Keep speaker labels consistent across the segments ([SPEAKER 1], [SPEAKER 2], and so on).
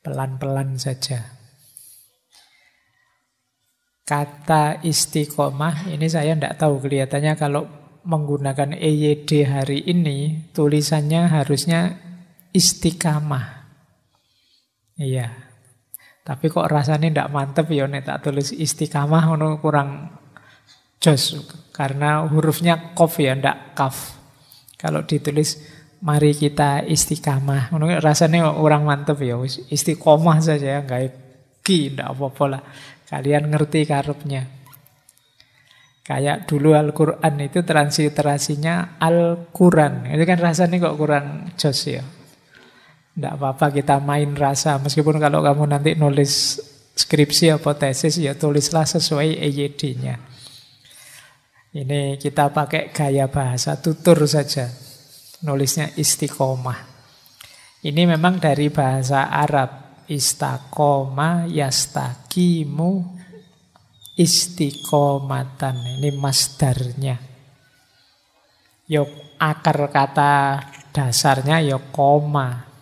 [SPEAKER 1] Pelan-pelan saja. Kata istiqomah, ini saya tidak tahu, kelihatannya kalau menggunakan EYD hari ini, tulisannya harusnya istiqamah. Iya. Tapi kok rasanya tidak mantep ya, nek tak tulis istiqamah, kurang jos. Karena hurufnya kof ya, tidak kaf. Kalau ditulis, mari kita istiqamah, rasanya orang mantep ya, istiqomah saja, nggak ki, tidak apa-apa lah. Kalian ngerti karepnya. Kayak dulu Al-Quran itu transliterasinya Al-Quran. Itu kan rasanya kok kurang jos ya. Tidak apa-apa kita main rasa. Meskipun kalau kamu nanti nulis skripsi atau tesis, ya tulislah sesuai EYD-nya. Ini kita pakai gaya bahasa tutur saja. Nulisnya istiqomah. Ini memang dari bahasa Arab. Istaqoma yastaqimu istiqomatan. Ini masdarnya. Yo akar kata dasarnya yo koma.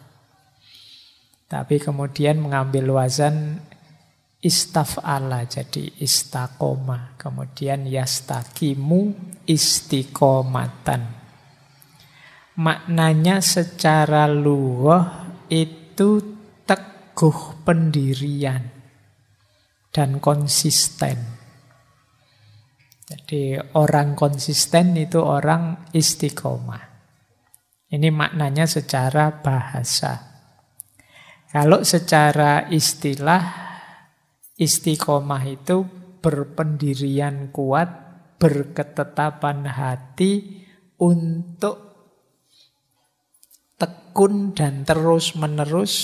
[SPEAKER 1] Tapi kemudian mengambil wazan istaf'ala jadi istaqoma. Kemudian yastaqimu istiqomatan. Maknanya secara lughah itu teguh pendirian dan konsisten. Jadi orang konsisten itu orang istiqomah. Ini maknanya secara bahasa. Kalau secara istilah, istiqomah itu berpendirian kuat, berketetapan hati untuk tekun dan terus-menerus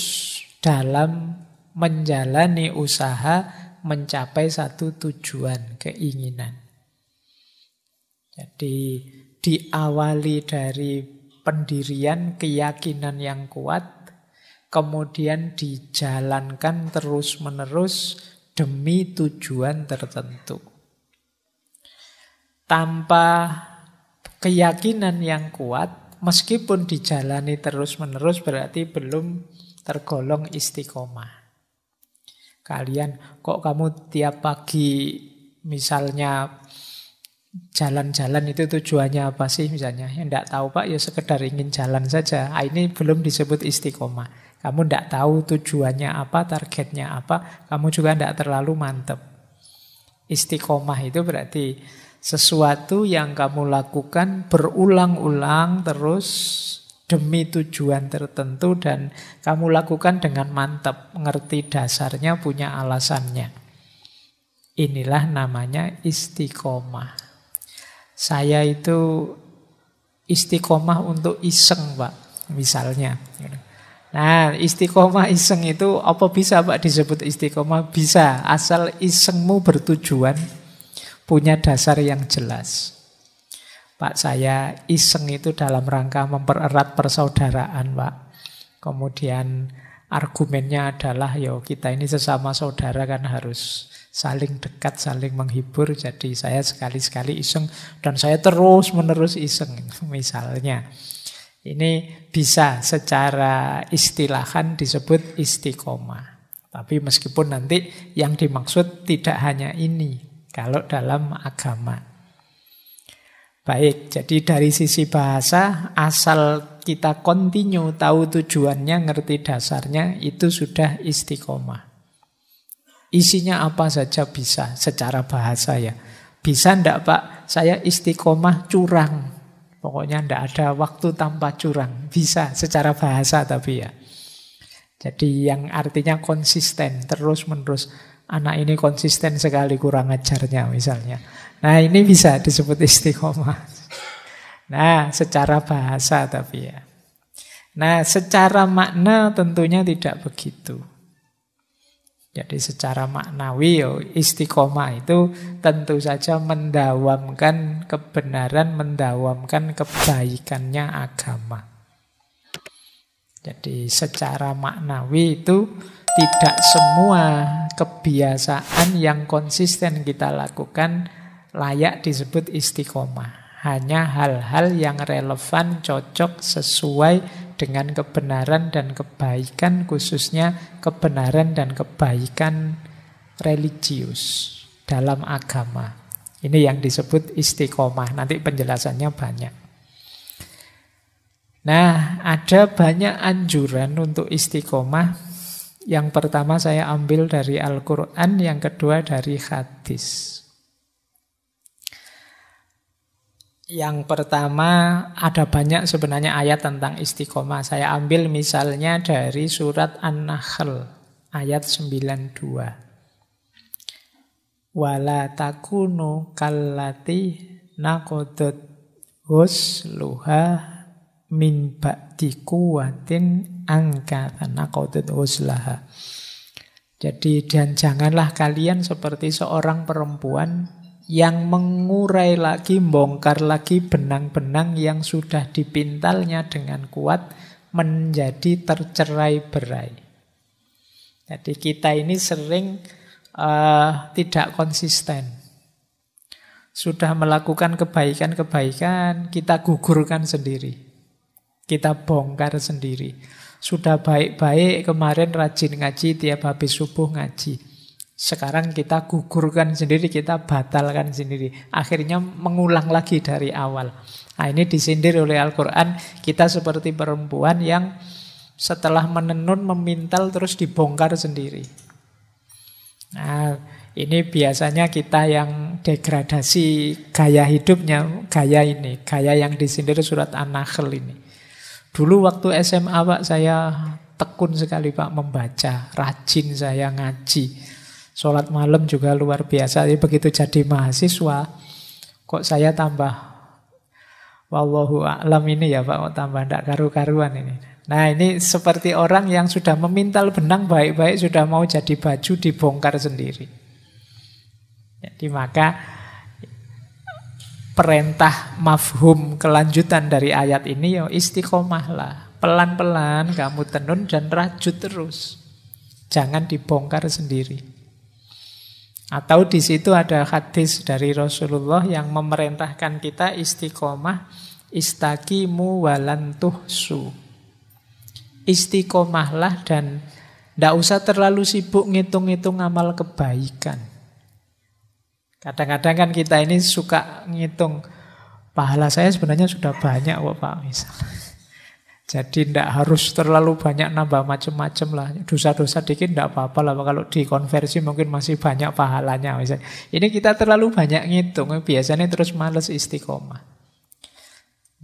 [SPEAKER 1] dalam menjalani usaha mencapai satu tujuan, keinginan. Jadi diawali dari pendirian, keyakinan yang kuat, kemudian dijalankan terus-menerus demi tujuan tertentu. Tanpa keyakinan yang kuat, meskipun dijalani terus-menerus berarti belum tergolong istiqomah. Kalian, kok kamu tiap pagi misalnya jalan-jalan itu tujuannya apa sih misalnya? Ya enggak tahu Pak, ya sekedar ingin jalan saja. Ini belum disebut istiqomah. Kamu enggak tahu tujuannya apa, targetnya apa, kamu juga enggak terlalu mantep. Istiqomah itu berarti sesuatu yang kamu lakukan berulang-ulang terus demi tujuan tertentu dan kamu lakukan dengan mantap, ngerti dasarnya, punya alasannya. Inilah namanya istiqomah. Saya itu istiqomah untuk iseng, Pak, misalnya. Nah, istiqomah iseng itu apa bisa, Pak, disebut istiqomah? Bisa, asal isengmu bertujuan, punya dasar yang jelas. Pak, saya iseng itu dalam rangka mempererat persaudaraan, Pak. Kemudian argumennya adalah, yo kita ini sesama saudara kan harus saling dekat, saling menghibur. Jadi saya sekali-sekali iseng dan saya terus-menerus iseng, misalnya. Ini bisa secara istilahan disebut istiqomah. Tapi meskipun nanti yang dimaksud tidak hanya ini, kalau dalam agama. Baik, jadi dari sisi bahasa, asal kita continue, tahu tujuannya, ngerti dasarnya, itu sudah istiqomah. Isinya apa saja bisa, secara bahasa ya. Bisa ndak Pak, saya istiqomah curang. Pokoknya ndak ada waktu tanpa curang. Bisa, secara bahasa tapi ya. Jadi yang artinya konsisten, terus-menerus. Anak ini konsisten sekali kurang ajarnya misalnya. Nah ini bisa disebut istiqomah. Nah secara bahasa tapi ya. Nah secara makna tentunya tidak begitu. Jadi secara maknawi istiqomah itu tentu saja mendawamkan kebenaran, mendawamkan kebaikannya agama. Jadi secara maknawi itu tidak semua kebiasaan yang konsisten kita lakukan layak disebut istiqomah. Hanya hal-hal yang relevan, cocok, sesuai dengan kebenaran dan kebaikan, khususnya kebenaran dan kebaikan religius dalam agama. Ini yang disebut istiqomah. Nanti penjelasannya banyak. Nah, ada banyak anjuran untuk istiqomah. Yang pertama saya ambil dari Al-Quran, yang kedua dari hadis. Yang pertama, ada banyak sebenarnya ayat tentang istiqomah. Saya ambil misalnya dari surat An-Nahl, ayat 92. Wala takunu kallati naqadat ghusluha min ba'di quwwatin angkatan naqadat ghuslaha. Jadi, dan janganlah kalian seperti seorang perempuan yang mengurai lagi, bongkar lagi benang-benang yang sudah dipintalnya dengan kuat menjadi tercerai-berai. Jadi kita ini sering tidak konsisten. Sudah melakukan kebaikan-kebaikan, kita gugurkan sendiri. Kita bongkar sendiri. Sudah baik-baik, kemarin rajin ngaji, tiap habis subuh ngaji. Sekarang kita gugurkan sendiri, kita batalkan sendiri. Akhirnya mengulang lagi dari awal. Nah, ini disindir oleh Al-Quran. Kita seperti perempuan yang setelah menenun, memintal, terus dibongkar sendiri. Nah, ini biasanya kita yang degradasi gaya hidupnya, gaya yang disindir surat An-Nahl ini. Dulu waktu SMA Pak, saya tekun sekali Pak membaca, rajin saya ngaji. Sholat malam juga luar biasa. Jadi begitu jadi mahasiswa, kok saya tambah wallahu a'lam ini ya Pak, kok tambah tidak karu-karuan ini. Nah, ini seperti orang yang sudah memintal benang baik-baik, sudah mau jadi baju, dibongkar sendiri. Jadi maka perintah mafhum kelanjutan dari ayat ini ya istiqomahlah. Pelan-pelan kamu tenun dan rajut terus. Jangan dibongkar sendiri. Atau di situ ada hadis dari Rasulullah yang memerintahkan kita istiqomah, istaqimu walan tuhsu. Istiqomahlah dan tidak usah terlalu sibuk ngitung-ngitung amal kebaikan. Kadang-kadang kan kita ini suka ngitung, pahala saya sebenarnya sudah banyak kok Pak, misalnya. Jadi tidak harus terlalu banyak nambah macam-macam lah. Dosa-dosa dikit tidak apa-apa lah. Kalau dikonversi mungkin masih banyak pahalanya misalnya. Ini kita terlalu banyak ngitung, biasanya terus males istiqomah.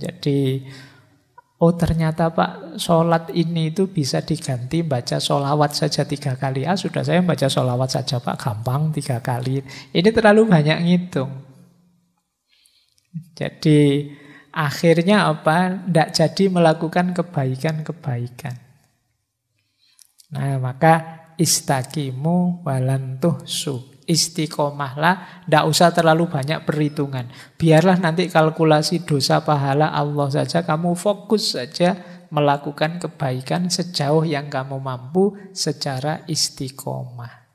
[SPEAKER 1] Jadi, oh ternyata Pak, sholat ini itu bisa diganti baca sholawat saja 3 kali. Sudah saya baca sholawat saja Pak, gampang 3 kali. Ini terlalu banyak ngitung. Jadi akhirnya apa? Tidak jadi melakukan kebaikan-kebaikan. Nah, maka istaqimu walan tuhsu. Istiqomahlah, tidak usah terlalu banyak perhitungan. Biarlah nanti kalkulasi dosa pahala Allah saja, kamu fokus saja melakukan kebaikan sejauh yang kamu mampu secara istiqomah.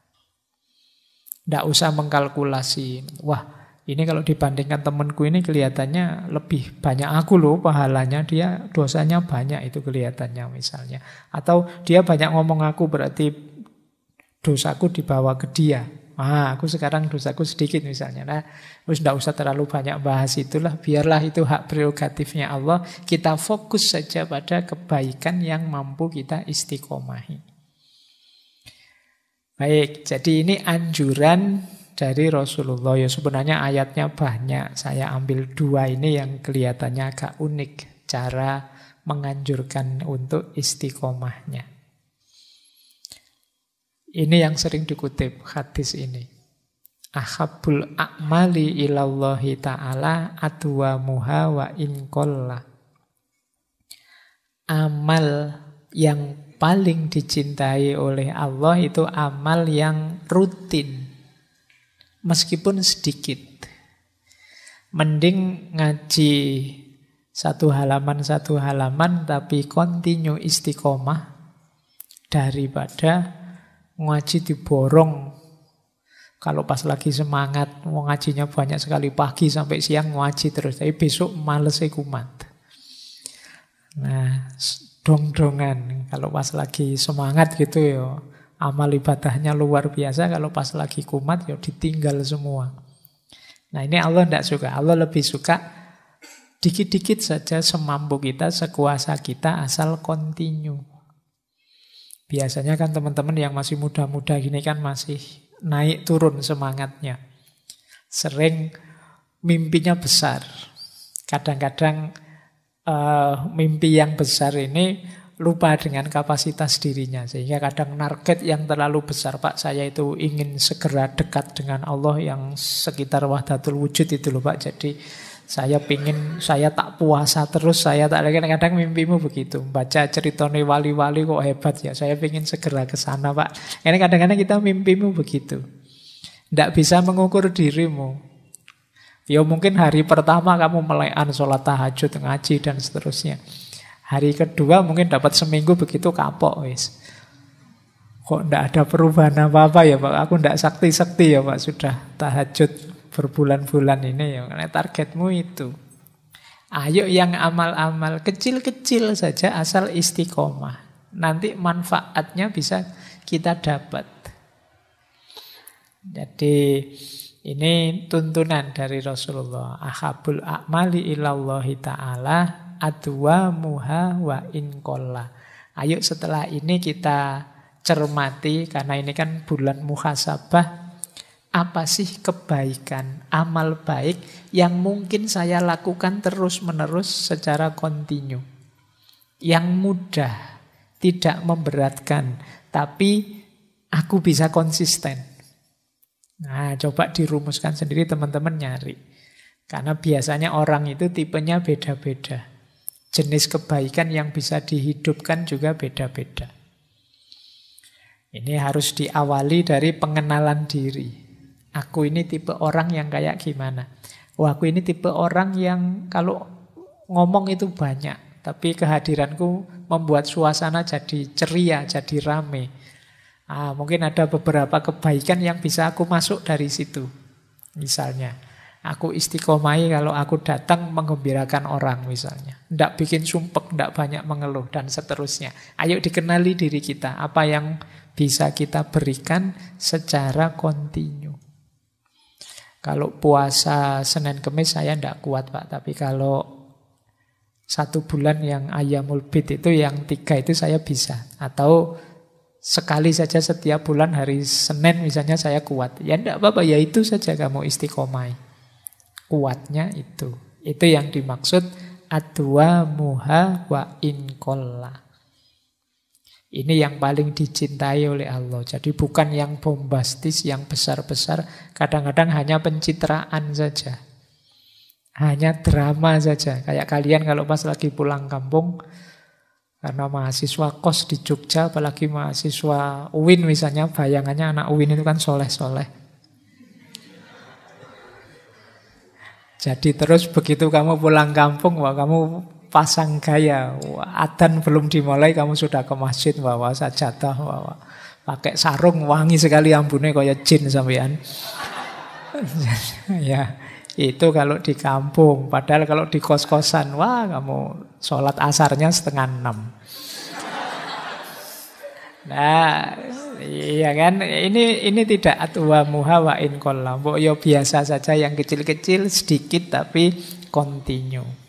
[SPEAKER 1] Tidak usah mengkalkulasi, wah ini kalau dibandingkan temanku ini kelihatannya lebih banyak aku loh pahalanya, dia dosanya banyak itu kelihatannya misalnya. Atau dia banyak ngomong aku berarti dosaku dibawa ke dia. Aku sekarang dosaku sedikit misalnya. Nah, tidak usah terlalu banyak bahas itulah. Biarlah itu hak prerogatifnya Allah. Kita fokus saja pada kebaikan yang mampu kita istiqomahi. Baik, jadi ini anjuran dari Rasulullah. Ya sebenarnya ayatnya banyak. Saya ambil 2 ini yang kelihatannya agak unik. Cara menganjurkan untuk istiqomahnya. Ini yang sering dikutip hadis ini. Ahabbul a'mali ilallahi ta'ala adwamuha wa in qalla. Amal yang paling dicintai oleh Allah itu amal yang rutin. Meskipun sedikit. Mending ngaji 1 halaman tapi continue istiqomah daripada ngaji diborong. Kalau pas lagi semangat, mau ngajinya banyak sekali pagi sampai siang ngaji terus. Tapi besok males kumat. Nah, dong-dongan. Kalau pas lagi semangat gitu ya amal ibadahnya luar biasa. Kalau pas lagi kumat ya ditinggal semua. Nah ini Allah tidak suka. Allah lebih suka dikit-dikit saja semampu kita, sekuasa kita, asal continue. Biasanya kan teman-teman yang masih muda-muda gini kan masih naik turun semangatnya. Sering mimpinya besar. Kadang-kadang mimpi yang besar ini lupa dengan kapasitas dirinya. Sehingga kadang target yang terlalu besar. Pak, saya itu ingin segera dekat dengan Allah yang sekitar wahdatul wujud itu loh Pak. Jadi saya tak puasa terus, saya tak lagi. Kadang mimpimu begitu. Baca ceritanya wali-wali kok hebat ya. Saya ingin segera ke sana Pak. Ini kadang-kadang kita mimpimu begitu. Tidak bisa mengukur dirimu. Ya mungkin hari pertama kamu melekan sholat tahajud, ngaji dan seterusnya. Hari kedua mungkin dapat seminggu begitu kapok wis. Kok tidak ada perubahan apa-apa ya Pak? Aku tidak sakti-sakti ya Pak. Sudah tahajud berbulan-bulan ini ya. Karena targetmu itu. Ayo yang amal-amal kecil-kecil saja asal istiqomah. Nanti manfaatnya bisa kita dapat. Jadi ini tuntunan dari Rasulullah. Ahabul a'mali ilallahi ta'ala adwamuha wa inqalla. Ayo setelah ini kita cermati, karena ini kan bulan muhasabah. Apa sih kebaikan, amal baik yang mungkin saya lakukan terus-menerus secara kontinu. Yang mudah, tidak memberatkan, tapi aku bisa konsisten. Nah, coba dirumuskan sendiri teman-teman nyari. Karena biasanya orang itu tipenya beda-beda. Jenis kebaikan yang bisa dihidupkan juga beda-beda. Ini harus diawali dari pengenalan diri. Aku ini tipe orang yang kayak gimana? Wah, aku ini tipe orang yang kalau ngomong itu banyak. Tapi kehadiranku membuat suasana jadi ceria, jadi rame. Mungkin ada beberapa kebaikan yang bisa aku masuk dari situ. Misalnya, aku istiqomai kalau aku datang menggembirakan orang misalnya. Tidak bikin sumpek, tidak banyak mengeluh, dan seterusnya. Ayo dikenali diri kita, apa yang bisa kita berikan secara kontinu. Kalau puasa Senin Kemis saya tidak kuat Pak, tapi kalau 1 bulan yang Ayyamul Bid itu yang 3 itu saya bisa. Atau sekali saja setiap bulan hari Senin misalnya saya kuat. Ya enggak apa-apa, ya itu saja kamu istiqomai. Kuatnya itu. Itu yang dimaksud adwamuha wa inqalla. Ini yang paling dicintai oleh Allah. Jadi bukan yang bombastis, yang besar-besar. Kadang-kadang hanya pencitraan saja. Hanya drama saja. Kayak kalian kalau pas lagi pulang kampung, karena mahasiswa kos di Jogja, apalagi mahasiswa UIN misalnya, bayangannya anak UIN itu kan soleh-soleh. Jadi terus begitu kamu pulang kampung, wah kamu pasang gaya. Wah, adzan belum dimulai, kamu sudah ke masjid, bawa sajadah, bawa pakai sarung, wangi sekali ambune kayak jin sampean. Ya, itu kalau di kampung. Padahal kalau di kos-kosan, wah kamu sholat asarnya 5:30. Nah, iya kan? Ini tidak adwamuha wa inqalla. Mbok yo biasa saja yang kecil-kecil sedikit tapi continue.